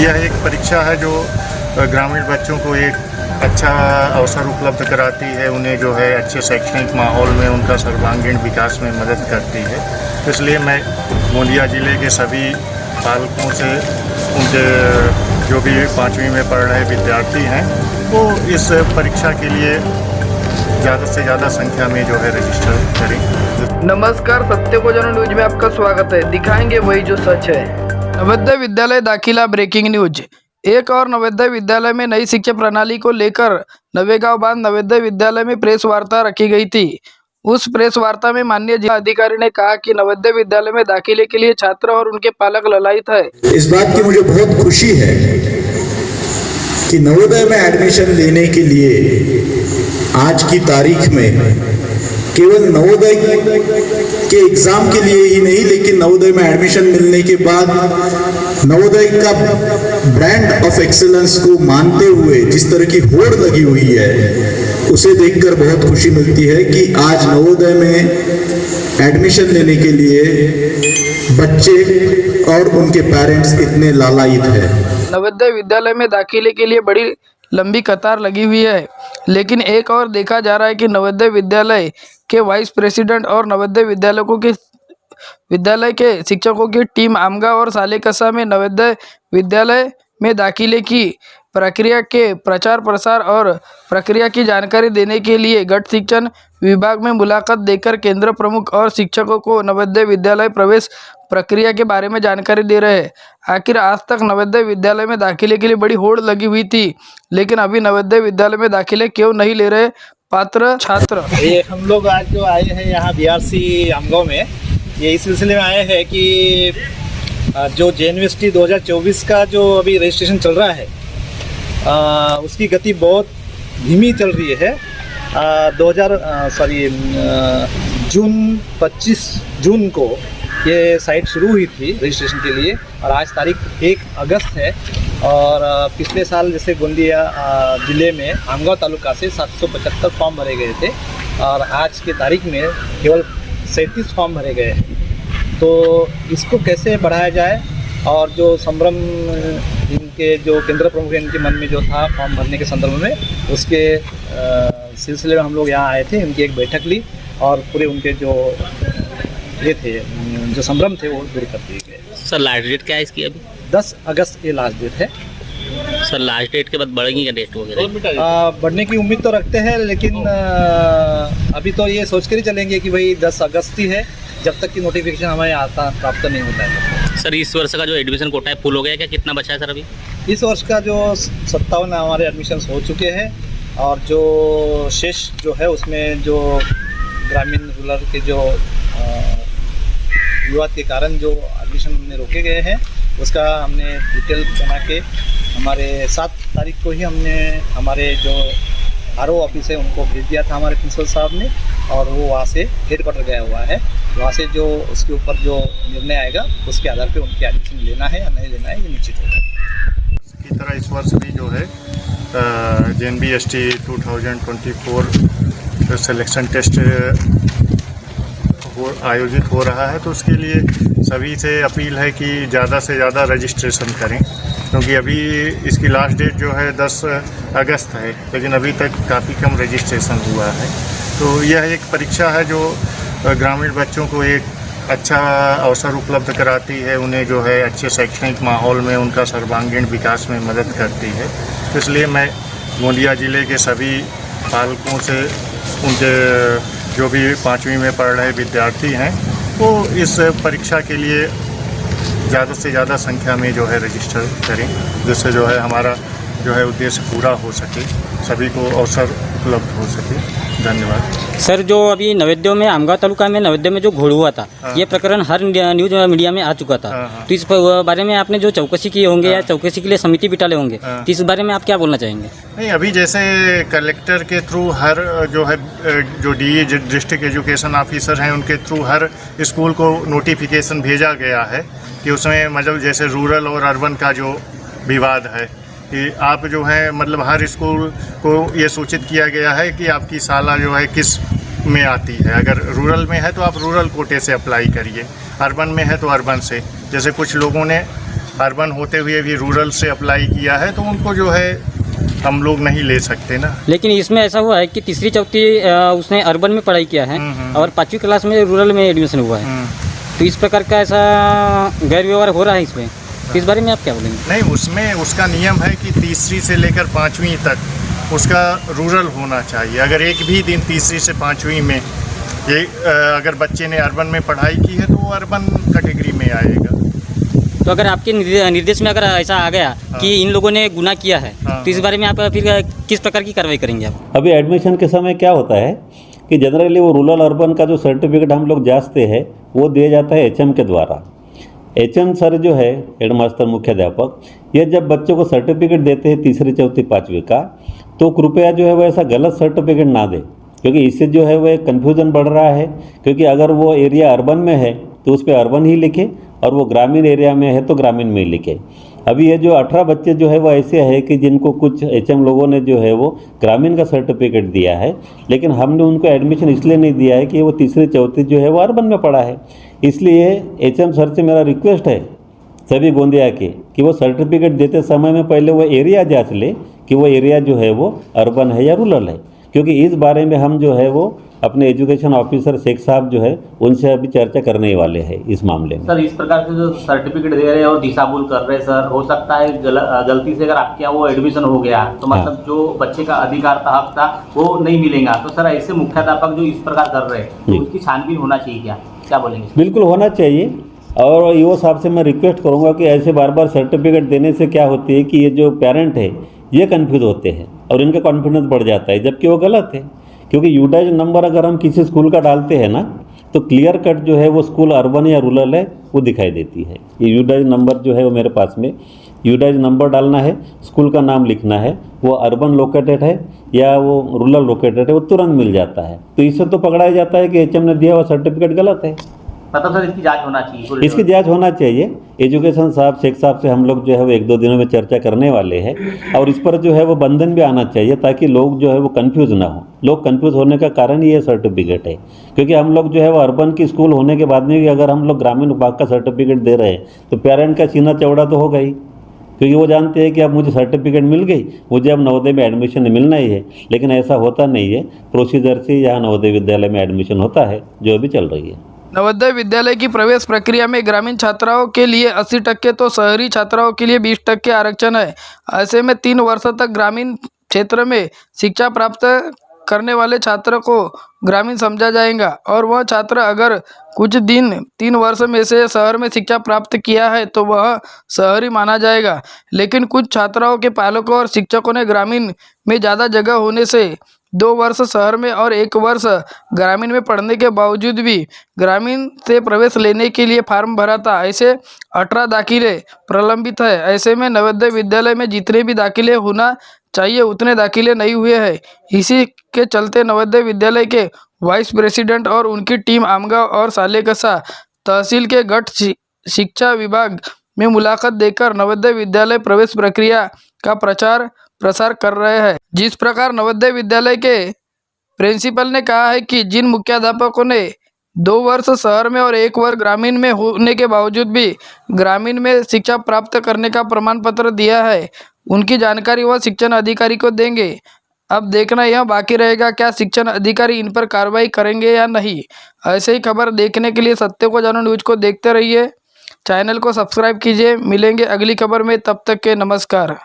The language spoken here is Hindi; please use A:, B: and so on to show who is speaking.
A: यह एक परीक्षा है जो ग्रामीण बच्चों को एक अच्छा अवसर उपलब्ध कराती है, उन्हें जो है अच्छे शैक्षणिक माहौल में उनका सर्वांगीण विकास में मदद करती है। इसलिए मैं गोंदिया ज़िले के सभी पालकों से उनके जो भी 5वीं में पढ़ रहे विद्यार्थी हैं वो इस परीक्षा के लिए ज़्यादा से ज़्यादा संख्या में जो है रजिस्टर करें।
B: नमस्कार, सत्य को जानो न्यूज में आपका स्वागत है। दिखाएंगे वही जो सच है। नवोदय विद्यालय दाखिला ब्रेकिंग न्यूज। एक और नवोदय विद्यालय में नई शिक्षा प्रणाली को लेकर नवेगांव बांध नवोदय विद्यालय में प्रेस वार्ता रखी गई थी। उस प्रेस वार्ता में माननीय जिला अधिकारी ने कहा कि नवोदय विद्यालय में दाखिले के लिए छात्र और उनके पालक ललायित है।
C: इस बात की मुझे बहुत खुशी है कि नवोदय में एडमिशन लेने के लिए आज की तारीख में केवल नवोदय के एग्जाम के लिए ही नहीं, लेकिन नवोदय में एडमिशन मिलने के बाद नवोदय का ब्रांड ऑफ एक्सीलेंस को मानते हुए जिस तरह की होड़ लगी हुई है, उसे देखकर बहुत खुशी मिलती है कि आज नवोदय में एडमिशन लेने के लिए बच्चे और उनके पेरेंट्स इतने लालायित हैं।
B: नवोदय विद्यालय में दाखिले के लिए बड़ी लंबी कतार लगी हुई है, लेकिन एक और देखा जा रहा है कि नवोदय विद्यालय के वाइस प्रेसिडेंट और नवोदय विद्यालय के शिक्षकों की टीम आमगा और सालेकसा में नवोदय विद्यालय में दाखिले की प्रक्रिया के प्रचार प्रसार और प्रक्रिया की जानकारी देने के लिए गट शिक्षण विभाग में मुलाकात देकर केंद्र प्रमुख और शिक्षकों को नवोदय विद्यालय प्रवेश प्रक्रिया के बारे में जानकारी दे रहे हैं। आखिर आज तक नवोदय विद्यालय में दाखिले के लिए बड़ी होड़ लगी हुई थी, लेकिन अभी नवोदय विद्यालय में दाखिले क्यों नहीं ले रहे पात्र छात्र।
D: ये हम लोग आज जो आए हैं यहाँ BRC आमगांव में, ये इस सिलसिले में आए हैं कि जो JNVST 2024 का जो अभी रजिस्ट्रेशन चल रहा है उसकी गति बहुत धीमी चल रही है। 25 जून को ये साइट शुरू हुई थी रजिस्ट्रेशन के लिए और आज तारीख 1 अगस्त है। और पिछले साल जैसे गोंदिया ज़िले में आमगांव तालुका से 775 फॉर्म भरे गए थे और आज की तारीख में केवल 37 फॉर्म भरे गए हैं। तो इसको कैसे बढ़ाया जाए और जो संभ्रम इनके जो केंद्र प्रमुख इनके मन में जो था फॉर्म भरने के संदर्भ में, उसके सिलसिले में हम लोग यहाँ आए थे, उनकी एक बैठक ली और पूरे उनके जो ये थे जो संभ्रम थे वो दूर कर दिए गए।
E: सर लास्ट डेट क्या है इसकी? अभी
D: 10 अगस्त ये लास्ट डेट है।
E: सर लास्ट डेट के बाद बढ़ेगी क्या डेट वगैरह?
D: बढ़ने की उम्मीद तो रखते हैं, लेकिन अभी तो ये सोच कर ही चलेंगे कि भाई 10 अगस्त ही है, जब तक कि नोटिफिकेशन हमें प्राप्त नहीं होता है।
E: सर इस वर्ष का जो एडमिशन कोटा है फुल हो गया क्या? कितना बचा है सर अभी?
D: इस वर्ष का जो 57 हमारे एडमिशन्स हो चुके हैं और जो शेष जो है उसमें जो ग्रामीण रूरल के जो विवाद के कारण जो एडमिशन हमने रोके गए हैं उसका हमने डिटेल बना के हमारे 7 तारीख को ही हमने हमारे जो RO ऑफिस है उनको भेज दिया था हमारे प्रिंसिपल साहब ने, और वो वहाँ से हेडक्वार्टर गया हुआ है। वहाँ से जो उसके ऊपर जो निर्णय आएगा उसके आधार पे उनके एडमिशन लेना है या नहीं लेना है ये निश्चित होगा।
A: इसी तरह इस वर्ष भी जो है JNVST 2024 सिलेक्शन टेस्ट आयोजित हो रहा है, तो उसके लिए सभी से अपील है कि ज़्यादा से ज़्यादा रजिस्ट्रेशन करें, क्योंकि अभी इसकी लास्ट डेट जो है 10 अगस्त है, लेकिन अभी तक काफ़ी कम रजिस्ट्रेशन हुआ है। तो यह एक परीक्षा है जो ग्रामीण बच्चों को एक अच्छा अवसर उपलब्ध कराती है, उन्हें जो है अच्छे शैक्षणिक माहौल में उनका सर्वांगीण विकास में मदद करती है। इसलिए मैं गोंदिया ज़िले के सभी पालकों से उनके जो भी 5वीं में पढ़ रहे विद्यार्थी हैं वो इस परीक्षा के लिए ज़्यादा से ज़्यादा संख्या में जो है रजिस्टर करें, जिससे जो है हमारा जो है उद्देश्य पूरा हो सके, सभी को अवसर उपलब्ध हो सके। धन्यवाद।
F: सर जो अभी नवोदय में आमगांव तालुका में नवोदय में जो घोड़ हुआ था, ये प्रकरण हर न्यूज मीडिया में आ चुका था। तो इस बारे में आपने जो चौकसी की होंगे या चौकसी के लिए समिति बिठाले होंगे, तो इस बारे में आप क्या बोलना चाहेंगे?
A: नहीं, अभी जैसे कलेक्टर के थ्रू हर जो है जो DE डिस्ट्रिक्ट एजुकेशन ऑफिसर हैं उनके थ्रू हर स्कूल को नोटिफिकेशन भेजा गया है कि उसमें मतलब जैसे रूरल और अर्बन का जो विवाद है कि आप जो है मतलब हर स्कूल को ये सूचित किया गया है कि आपकी साला जो है किस में आती है। अगर रूरल में है तो आप रूरल कोटे से अप्लाई करिए, अर्बन में है तो अर्बन से। जैसे कुछ लोगों ने अर्बन होते हुए भी रूरल से अप्लाई किया है, तो उनको जो है हम लोग नहीं ले सकते ना।
F: लेकिन इसमें ऐसा हुआ है कि तीसरी चौथी उसने अर्बन में पढ़ाई किया है और 5वीं क्लास में रूरल में एडमिशन हुआ है, तो इस प्रकार का ऐसा गैर व्यवहार हो रहा है इसमें, तो इस बारे में आप क्या बोलेंगे?
A: नहीं, उसमें उसका नियम है कि तीसरी से लेकर 5वीं तक उसका रूरल होना चाहिए। अगर एक भी दिन तीसरी से 5वीं में ये अगर बच्चे ने अर्बन में पढ़ाई की है तो वो अर्बन कैटेगरी में आएगा।
F: तो अगर आपके निर्देश में अगर ऐसा आ गया कि इन लोगों ने गुनाह किया है, तो इस बारे में आप फिर किस प्रकार की कार्रवाई करेंगे आप?
G: अभी एडमिशन के समय क्या होता है कि जनरली वो रूरल अर्बन का जो सर्टिफिकेट हम लोग जांचते हैं वो दिया जाता है एचएम के द्वारा। एचएम सर जो है हेडमास्टर मुख्याध्यापक, ये जब बच्चों को सर्टिफिकेट देते हैं तीसरी चौथी 5वीं का, तो कृपया जो है वो ऐसा गलत सर्टिफिकेट ना दे, क्योंकि इससे जो है वो एक कन्फ्यूज़न बढ़ रहा है। क्योंकि अगर वो एरिया अर्बन में है तो उस पर अर्बन ही लिखे और वो ग्रामीण एरिया में है तो ग्रामीण में ही लिखे। अभी ये जो 18 बच्चे जो है वो ऐसे हैं कि जिनको कुछ एचएम लोगों ने जो है वो ग्रामीण का सर्टिफिकेट दिया है, लेकिन हमने उनको एडमिशन इसलिए नहीं दिया है कि वो तीसरी चौथी जो है वो अर्बन में पढ़ा है। इसलिए एचएम सर से मेरा रिक्वेस्ट है सभी गोंदिया के कि वो सर्टिफिकेट देते समय में पहले वो एरिया जांच ले कि वो एरिया जो है वो अर्बन है या रूरल है, क्योंकि इस बारे में हम जो है वो अपने एजुकेशन ऑफिसर शेख साहब जो है उनसे अभी चर्चा करने वाले हैं इस मामले में।
H: सर, इस प्रकार से जो सर्टिफिकेट दे रहे हैं और दिशाभूल कर रहे हैं सर, हो सकता है गलती से अगर आपके यहाँ वो एडमिशन हो गया तो मतलब जो बच्चे का अधिकार था, हक था, वो नहीं मिलेगा। तो सर ऐसे मुख्याध्यापक जो इस प्रकार कर रहे हैं तो उसकी छानबीन होना चाहिए, क्या बोलेंगे?
G: बिल्कुल होना चाहिए। और ईओ साहब से मैं रिक्वेस्ट करूँगा कि ऐसे बार बार सर्टिफिकेट देने से क्या होती है कि ये जो पेरेंट है ये कन्फ्यूज़ होते हैं और इनका कॉन्फिडेंस बढ़ जाता है, जबकि वो गलत है। क्योंकि यूडाइज नंबर अगर हम किसी स्कूल का डालते हैं ना तो क्लियर कट जो है वो स्कूल अर्बन या रूरल है वो दिखाई देती है। ये यूडाइज नंबर जो है वो मेरे पास में यूडाइज नंबर डालना है, स्कूल का नाम लिखना है, वो अर्बन लोकेटेड है या वो रूरल लोकेटेड है, वो तुरंत मिल जाता है। तो इससे तो पकड़ाया जाता है कि एचएम ने दिया हुआ सर्टिफिकेट गलत है।
H: मतलब सर इसकी जांच होना चाहिए,
G: इसकी जांच होना चाहिए। एजुकेशन साहब शेख साहब से हम लोग जो है वो 1-2 दिनों में चर्चा करने वाले हैं और इस पर जो है वो बंधन भी आना चाहिए ताकि लोग जो है वो कंफ्यूज ना हो। लोग कंफ्यूज होने का कारण ये सर्टिफिकेट है, क्योंकि हम लोग जो है वो अर्बन की स्कूल होने के बाद में भी अगर हम लोग ग्रामीण विभाग का सर्टिफिकेट दे रहे हैं तो पेरेंट का सीना चौड़ा तो होगा ही, क्योंकि वो जानते हैं कि अब मुझे सर्टिफिकेट मिल गई, मुझे अब नवोदय में एडमिशन मिलना ही है। लेकिन ऐसा होता नहीं है, प्रोसीजर से यहाँ नवोदय विद्यालय में एडमिशन होता है जो अभी चल रही है।
B: नवोदय विद्यालय की प्रवेश प्रक्रिया में ग्रामीण छात्राओं के लिए 80% तो शहरी छात्राओं के लिए 20% आरक्षण है। ऐसे में 3 वर्ष तक ग्रामीण क्षेत्र में शिक्षा प्राप्त करने वाले छात्र को ग्रामीण समझा जाएगा और वह छात्र अगर कुछ दिन 3 वर्ष में से शहर में शिक्षा प्राप्त किया है तो वह शहरी माना जाएगा। लेकिन कुछ छात्राओं के पालकों और शिक्षकों ने ग्रामीण में ज़्यादा जगह होने से 2 वर्ष शहर में और 1 वर्ष ग्रामीण में पढ़ने के बावजूद भी ग्रामीण से प्रवेश लेने के लिए फार्म भरा था। ऐसे 18 दाखिले प्रलंबित है। ऐसे में नवोदय विद्यालय में जितने भी दाखिले होना चाहिए उतने दाखिले नहीं हुए हैं। इसी के चलते नवोदय विद्यालय के वाइस प्रेसिडेंट और उनकी टीम आमगांव और सालेकसा तहसील के गट शिक्षा विभाग में मुलाकात देकर नवोदय विद्यालय प्रवेश प्रक्रिया का प्रचार प्रसार कर रहे हैं। जिस प्रकार नवोदय विद्यालय के प्रिंसिपल ने कहा है कि जिन मुख्याध्यापकों ने 2 वर्ष शहर में और 1 वर्ष ग्रामीण में होने के बावजूद भी ग्रामीण में शिक्षा प्राप्त करने का प्रमाण पत्र दिया है, उनकी जानकारी वह शिक्षण अधिकारी को देंगे। अब देखना यह बाकी रहेगा क्या शिक्षण अधिकारी इन पर कार्रवाई करेंगे या नहीं। ऐसे ही खबर देखने के लिए सत्य को जानो न्यूज़ को देखते रहिए, चैनल को सब्सक्राइब कीजिए। मिलेंगे अगली खबर में, तब तक के नमस्कार।